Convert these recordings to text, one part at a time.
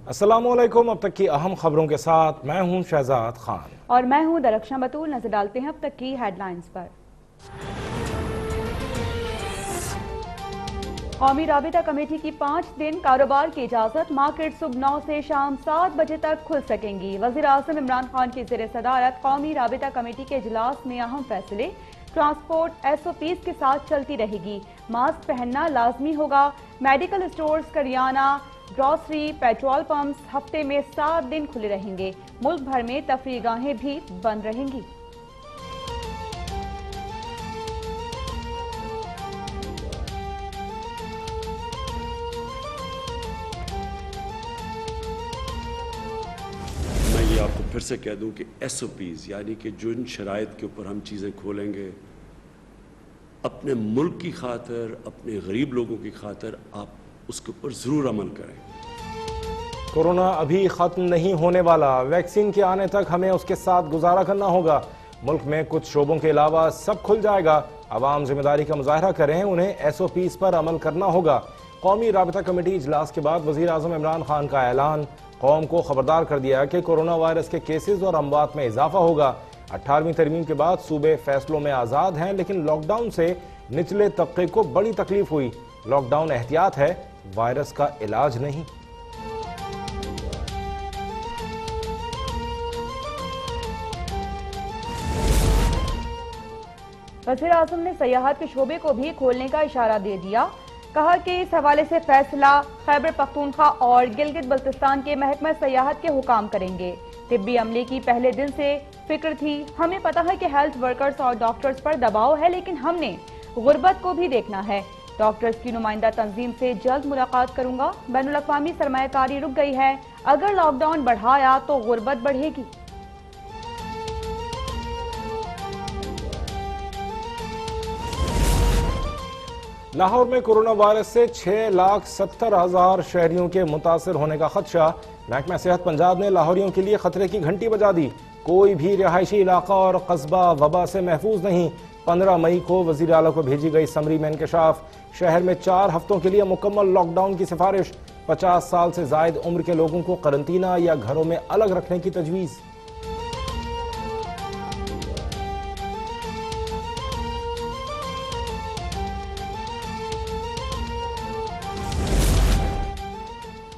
अस्सलामुअलैकुम। अब तक की अहम खबरों के साथ मैं हूं शहजाद खान और मैं हूं दरख्शां बतूल। नजर डालते हैं अब तक की हेडलाइंस पर। कौमी राबिता कमेटी की 5 दिन कारोबार की इजाजत। मार्केट सुबह 9 से शाम 7 बजे तक खुल सकेंगी। वज़ीर आज़म इमरान खान की ज़ेर सदारत कौमी राबिता कमेटी के इजलास में अहम फैसले। ट्रांसपोर्ट SOPs के साथ चलती रहेगी। मास्क पहनना लाजमी होगा। Medical stores, kirana, grocery, petrol pumps हफ्ते में 7 दिन खुले रहेंगे। मुल्क भर में तफरीहगाहें भी बंद रहेंगी। आपको फिर से कह दूं कि SOPs यानी कि जो इन शराइत के ऊपर हम चीज़ें खोलेंगे, अपने मुल्क की खातिर, अपने गरीब लोगों की खातिर आप उसके ऊपर ज़रूर अमल करें। कोरोना अभी ख़त्म नहीं होने वाला। वैक्सीन के आने तक हमें उसके साथ गुजारा करना होगा। मुल्क में कुछ शोबों के अलावा सब खुल जाएगा। अवाम जिम्मेदारी का मुजाहरा करें, उन्हें SOPs पर अमल करना होगा। कौमी राबिता कमेटी इजलास के बाद वज़ीर आज़म इमरान खान का ऐलान। कौम को खबरदार कर दिया कि कोरोना वायरस के केसेस और अमवात में इजाफा होगा। 18वीं तरमीम के बाद सूबे फैसलों में आज़ाद हैं, लेकिन लॉकडाउन से निचले तबके को बड़ी तकलीफ हुई। लॉकडाउन एहतियात है, वायरस का इलाज नहीं। वज़ीर आज़म ने सयाहत के शोबे को भी खोलने का इशारा दे दिया। कहा कि इस हवाले से फैसला खैबर पख्तूनख्वा और गिलगित बल्तिस्तान के महकमा सयाहत के हुकाम करेंगे। तिब्बी अमले की पहले दिन से फिक्र थी। हमें पता है कि हेल्थ वर्कर्स और डॉक्टर्स पर दबाव है, लेकिन हमने गुर्बत को भी देखना है। डॉक्टर्स की नुमाइंदा तंजीम से जल्द मुलाकात करूंगा। बैनुल अक़वामी सरमायाकारी रुक गई है। अगर लॉकडाउन बढ़ाया तो गुर्बत बढ़ेगी। लाहौर में कोरोना वायरस से 6,70,000 शहरियों के मुतासर होने का खदशा। महकमा सेहत पंजाब ने लाहौरियों के लिए खतरे की घंटी बजा दी। कोई भी रिहायशी इलाका और कस्बा वबा से महफूज नहीं। 15 मई को वजीर आला को भेजी गई समरी में इंकशाफ। शहर में 4 हफ्तों के लिए मुकम्मल लॉकडाउन की सिफारिश। 50 साल से जायद उम्र के लोगों को करंतना या घरों में अलग रखने की तजवीज़।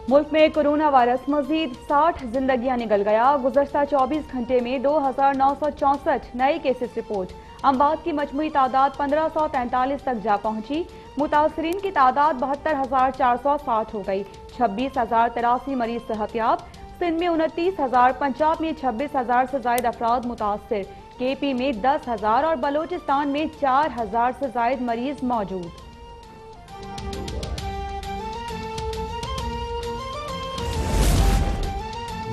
मुल्क में कोरोना वायरस मजीद 60 जिंदगियां निगल गया। गुज़श्ता 24 घंटे में 2,964 नए केसेस रिपोर्ट। अमवात की मजमूई तादाद 1543 तक जा पहुंची। मुतासरीन की तादाद 72,460 हो गई। 26,083 मरीज सेहतियाब। सिंध में 29,000, पंजाब में 26,000 से जायद अफराद मुतासर। KP में 10,000 और बलोचिस्तान में 4,000 से जायद मरीज मौजूद।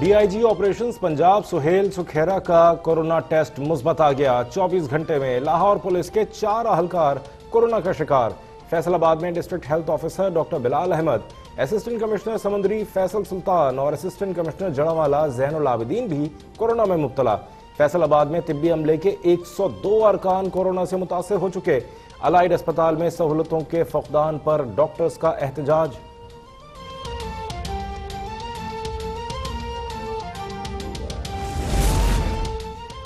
DIG ऑपरेशंस पंजाब सुहेल सुखेरा का कोरोना टेस्ट मुस्बत आ गया। 24 घंटे में लाहौर पुलिस के 4 अहलकार कोरोना का शिकार। फैसलाबाद में district health officer doctor Bilal Ahmad, assistant commissioner Samundri Faisal Sultan और असिस्टेंट कमिश्नर जड़ावाला ज़ैनुल आबिदीन भी कोरोना में मुब्तला। फैसलाबाद में तिब्बी अमले के 102 अरकान कोरोना से मुतासर हो चुके। अलाइड अस्पताल में सहूलतों के फकदान पर डॉक्टर्स का एहतजाज।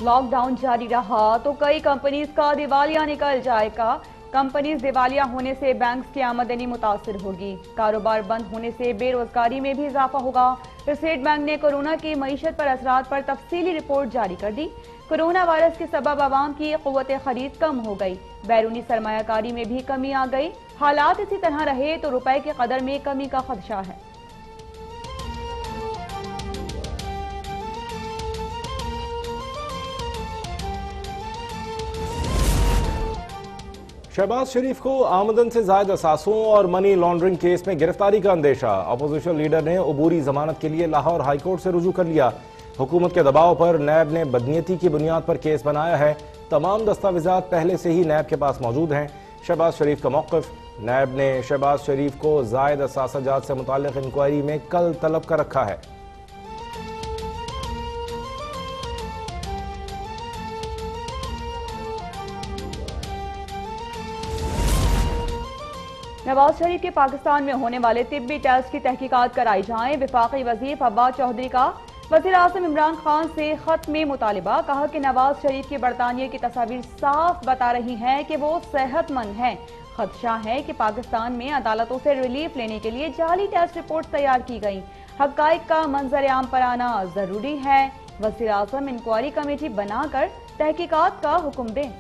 लॉकडाउन जारी रहा तो कई कंपनीज का दिवालिया निकल जाएगा। कंपनीज दिवालिया होने से बैंक की आमदनी मुतासर होगी। कारोबार बंद होने से बेरोजगारी में भी इजाफा होगा। स्टेट बैंक ने कोरोना की मईशत पर असरात पर तफसीली रिपोर्ट जारी कर दी। कोरोना वायरस के सबब आवाम की क़ुव्वत खरीद कम हो गई। बैरूनी सरमायाकारी में भी कमी आ गई। हालात इसी तरह रहे तो रुपए की कदर में कमी का खदशा है। शहबाज शरीफ को आमदन से जायद असासों और मनी लॉन्ड्रिंग केस में गिरफ्तारी का अंदेशा। अपोजिशन लीडर ने अबूरी जमानत के लिए लाहौर हाईकोर्ट से रुजू कर लिया। हुकूमत के दबाव पर नैब ने बदनीयती की बुनियाद पर केस बनाया है। तमाम दस्तावेजात पहले से ही नैब के पास मौजूद हैं। शहबाज शरीफ का मौक़िफ़। नैब ने शहबाज शरीफ को जायद असासाजात से मुताल्लिक़ इंक्वायरी में कल तलब कर रखा है। नवाज शरीफ के पाकिस्तान में होने वाले तिब्बी टेस्ट की तहकीकात कराई जाएं। वफाकी वजीर फवाद चौधरी का वज़ीर आज़म इमरान खान से खत में मुतालिबा। कहा कि नवाज शरीफ की बरतानिया की तस्वीर साफ बता रही हैं कि वो सेहतमंद हैं। खदशा है कि पाकिस्तान में अदालतों से रिलीफ लेने के लिए जाली टेस्ट रिपोर्ट तैयार की गई। हक़ाइक़ का मंजर आम पर आना जरूरी है। वज़ीर आज़म इंक्वायरी कमेटी बनाकर तहकीकात का हुक्म दें।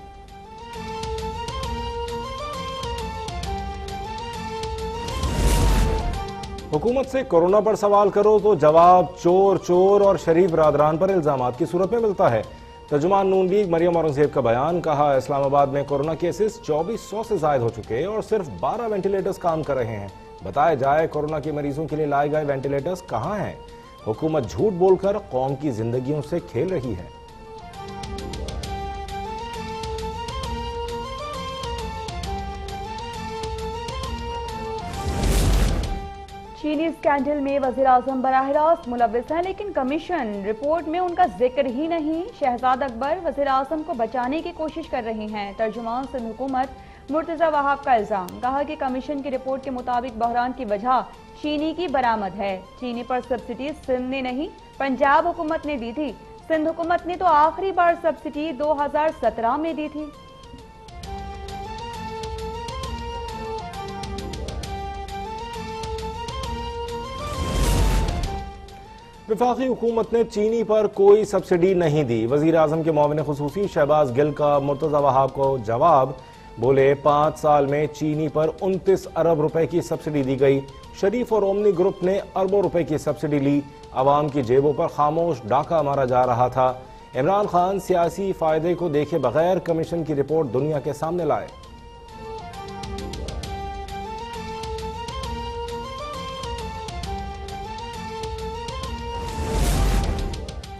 हुकूमत से कोरोना पर सवाल करो तो जवाब चोर चोर और शरीफ बरादरान पर इल्जामात की सूरत में मिलता है। तर्जुमान नून लीग मरियम औरंगजेब का बयान। कहा, इस्लामाबाद में कोरोना केसेस 2400 से जायद हो चुके और सिर्फ 12 वेंटिलेटर्स काम कर रहे हैं। बताया जाए कोरोना के मरीजों के लिए लाए गए वेंटिलेटर्स कहां हैं। हुकूमत झूठ बोलकर कौम की जिंदगियों से खेल रही है। चीनी स्कैंडल में वज़ीर आज़म बराह रास्त मुलव्विस हैं, लेकिन कमीशन रिपोर्ट में उनका जिक्र ही नहीं। शहजाद अकबर वज़ीर आज़म को बचाने की कोशिश कर रही हैं। तर्जुमान सिंध हुकूमत मुर्तज़ा वहाब का इल्जाम। कहा कि कमीशन की रिपोर्ट के मुताबिक बहरान की वजह चीनी की बरामद है। चीनी पर सब्सिडी सिंध ने नहीं, पंजाब हुकूमत ने दी थी। सिंध हुकूमत ने तो आखिरी बार सब्सिडी 2017 में दी थी। वफाकी हुकूमत ने चीनी पर कोई सब्सिडी नहीं दी। वज़ीर आज़म के मुआविन खुसूसी शहबाज गिल का मुर्तज़ा वहाब को जवाब। बोले, 5 साल में चीनी पर 29 अरब रुपए की सब्सिडी दी गई। शरीफ और ओमनी ग्रुप ने अरबों रुपए की सब्सिडी ली। आवाम की जेबों पर खामोश डाका मारा जा रहा था। इमरान खान सियासी फायदे को देखे बगैर कमीशन की रिपोर्ट दुनिया के सामने लाए।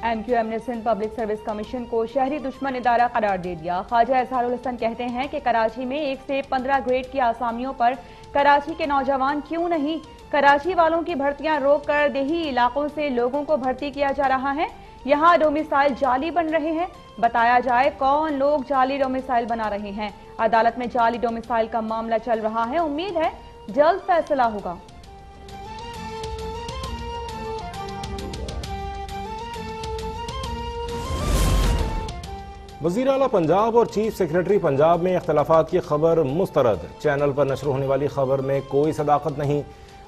MQM ने सिंध पब्लिक सर्विस कमीशन को शहरी दुश्मन इदारा करार दे दिया। ख्वाजा एज़हारुल हसन कहते हैं कि कराची में 1 से 15 ग्रेड की आसामियों पर कराची के नौजवान क्यों नहीं। कराची वालों की भर्तियां रोक कर देही इलाकों से लोगों को भर्ती किया जा रहा है। यहाँ डोमिसाइल जाली बन रहे हैं। बताया जाए कौन लोग जाली डोमिसाइल बना रहे हैं। अदालत में जाली डोमिसाइल का मामला चल रहा है। उम्मीद है जल्द फैसला होगा। वज़ीर आला पंजाब और चीफ सेक्रेटरी पंजाब में इख्तलाफात की खबर मुस्तरद। चैनल पर नशर होने वाली खबर में कोई सदाकत नहीं।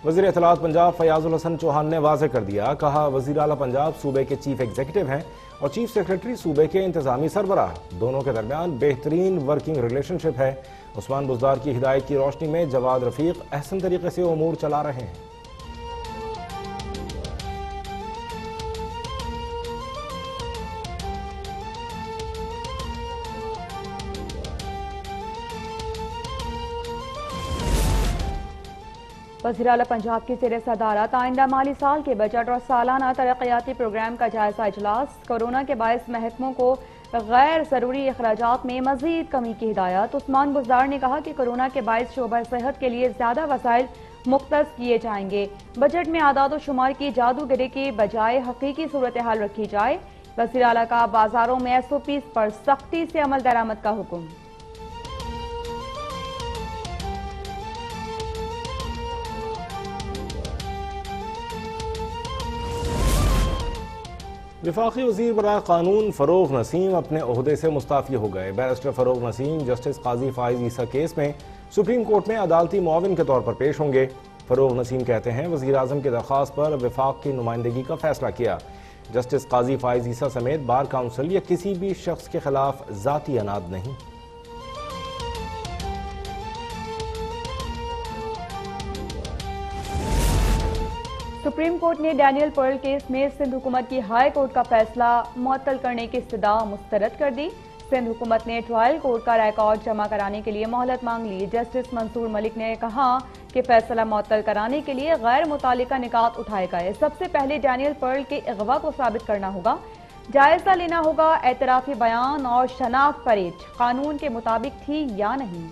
वज़ीर इत्तलात पंजाब फयाजुल हसन चौहान ने वाज़ेह कर दिया। कहा, वज़ीर आला पंजाब सूबे के चीफ एग्जीक्यूटिव हैं और चीफ सेक्रेटरी सूबे के इंतजामी सरबराह। दोनों के दरमियान बेहतरीन वर्किंग रिलेशनशिप है। उस्मान बुज़दार की हिदायत की रोशनी में जवाद रफ़ीक अहसन तरीके से उमूर चला रहे हैं। वज़ीर आला पंजाब की ज़ेर सदारत आइंदा माली साल के बजट और सालाना तरक्याती प्रोग्राम का जायजा इजलास। कोरोना के बायस महकमों को गैर ज़रूरी अखराजात में मज़ीद कमी की हिदायत। उस्मान बुज़दार ने कहा कि कोरोना के बायस शोबा सेहत के लिए ज़्यादा वसाइल मुख्तस किए जाएंगे। बजट में आदाद शुमार की जादूगरी की बजाय हकीकी सूरत हाल रखी जाए। वज़ीर आला का बाजारों में SOPs पर सख्ती से अमल दरामद का हुक्म। वफाकी वज़ीर बराए कानून फ़रोग़ नसीम अपने ओहदे से मुस्ताफ़ी हो गए। बैरिस्टर फ़रोग़ नसीम जस्टिस काजी फ़ाइज़ ईसा केस में सुप्रीम कोर्ट में अदालती मुआविन के तौर पर पेश होंगे। फ़रोग़ नसीम कहते हैं, वज़ीर आज़म की दरख्वास्त पर वफाक की नुमाइंदगी का फैसला किया। जस्टिस काजी फ़ाइज़ ईसा समेत बार काउंसिल या किसी भी शख्स के खिलाफ ज़ाती अनाद नहीं। सुप्रीम कोर्ट ने डैनियल पर्ल केस में सिंध हुकूमत की हाई कोर्ट का फैसला मुअत्तल करने की इस्तदा मुस्तरद कर दी। सिंध हुकूमत ने ट्रायल कोर्ट का रिकॉर्ड जमा कराने के लिए मोहलत मांग ली। जस्टिस मंसूर मलिक ने कहा कि फैसला मुअत्तल कराने के लिए गैर मुतालिका निकात उठाए गए। सबसे पहले डैनियल पर्ल के अगवा को साबित करना होगा। जायजा लेना होगा एतराफी बयान और शनाख्त परेड कानून के मुताबिक थी या नहीं।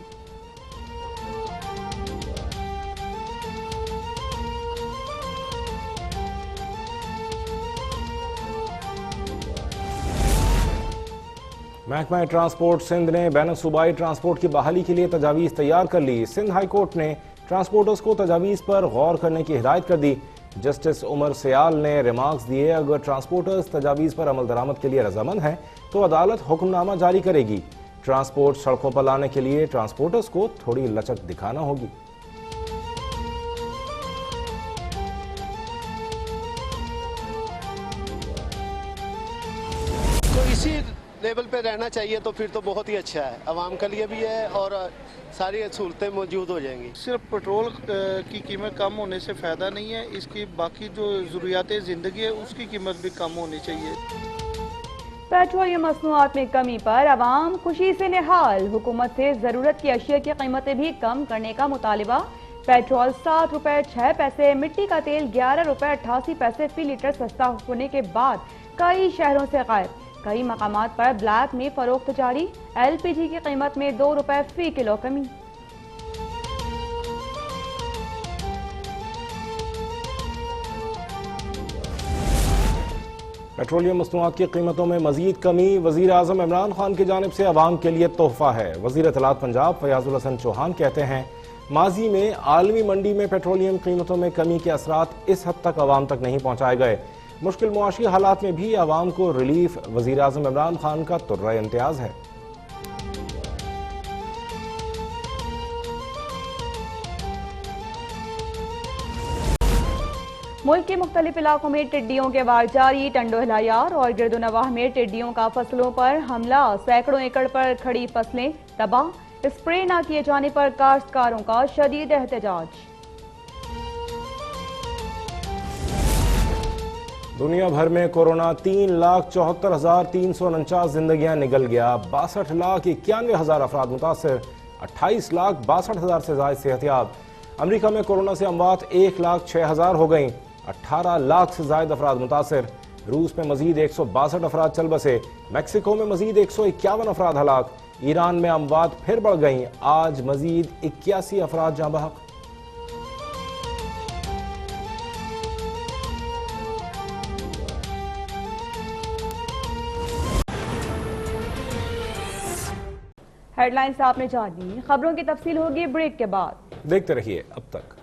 महकमा ट्रांसपोर्ट सिंध ने बैन सूबाई ट्रांसपोर्ट की बहाली के लिए तजावीज़ तैयार कर ली। सिंध हाई कोर्ट ने ट्रांसपोर्टर्स को तजावीज़ पर गौर करने की हिदायत कर दी। जस्टिस उमर सयाल ने रिमार्क्स दिए, अगर ट्रांसपोर्टर्स तजावीज़ पर अमल दरामद के लिए रजामंद हैं तो अदालत हुक्मनामा जारी करेगी। ट्रांसपोर्ट सड़कों पर लाने के लिए ट्रांसपोर्टर्स को थोड़ी लचक दिखाना होगी। तो इसी लेवल पे रहना चाहिए तो फिर तो बहुत ही अच्छा है, आवाम के लिए भी है और सारी सहूलतें मौजूद हो जाएंगी। सिर्फ पेट्रोल की कीमत कम होने से फ़ायदा नहीं है, इसकी बाकी जो ज़रूरियात ज़िंदगी है उसकी कीमत भी कम होनी चाहिए। पेट्रोलियम मसनूआत में कमी पर अवाम खुशी से निहाल। हुकूमत से ज़रूरत की अशिया की कीमतें भी कम करने का मुतालिबा। पेट्रोल 7 रुपए 6 पैसे, मिट्टी का तेल 11 रुपए 88 पैसे फी लीटर सस्ता होने के बाद कई शहरों से गायब। कई मकामात पर ब्लैक में फरोख्त जारी। LPG की कीमत में 2 रुपए फी किलो कमी। पेट्रोलियम मसनूआत की कीमतों में मजीद कमी वज़ीर आज़म इमरान खान की जानिब से अवाम के लिए तोहफा है। वज़ीर इत्तलात पंजाब फयाजुल हसन चौहान कहते हैं, माजी में आलमी मंडी में पेट्रोलियम कीमतों में कमी के असरात इस हद तक अवाम तक नहीं पहुँचाए गए। मुश्किल मुआशी हालात में भी अवाम को रिलीफ वज़ीर आज़म इमरान खान का तुर्रा इम्तियाज़ है। मुल्क के मुख्तलिफ इलाकों में टिड्डियों के वार जारी। टंडो हिलायार और गिरदोनवाह में टिड्डियों का फसलों पर हमला। सैकड़ों एकड़ पर खड़ी फसलें तबाह। स्प्रे न किए जाने पर काश्तकारों का शदीद एहतजाज। दुनिया भर में कोरोना 3,74,349 जिंदगियां निगल गया। 62,91,000 अफराद मुतासर, 28,62,000 से ज्यादा सेहतयाब। अमरीका में कोरोना से अमवात 1,06,000 हो गई। 18 लाख से ज्यादा अफराद मुतासर। रूस में मजीद 162 अफराद चल बसे। मैक्सिको में मजीद 151 अफराद हलाक। ईरान में अमवात फिर बढ़ गई। आज मजीद 81 अफराद जाँ बहक। हेडलाइंस आपने जानी, खबरों की तफसील होगी ब्रेक के बाद। देखते रहिए अब तक।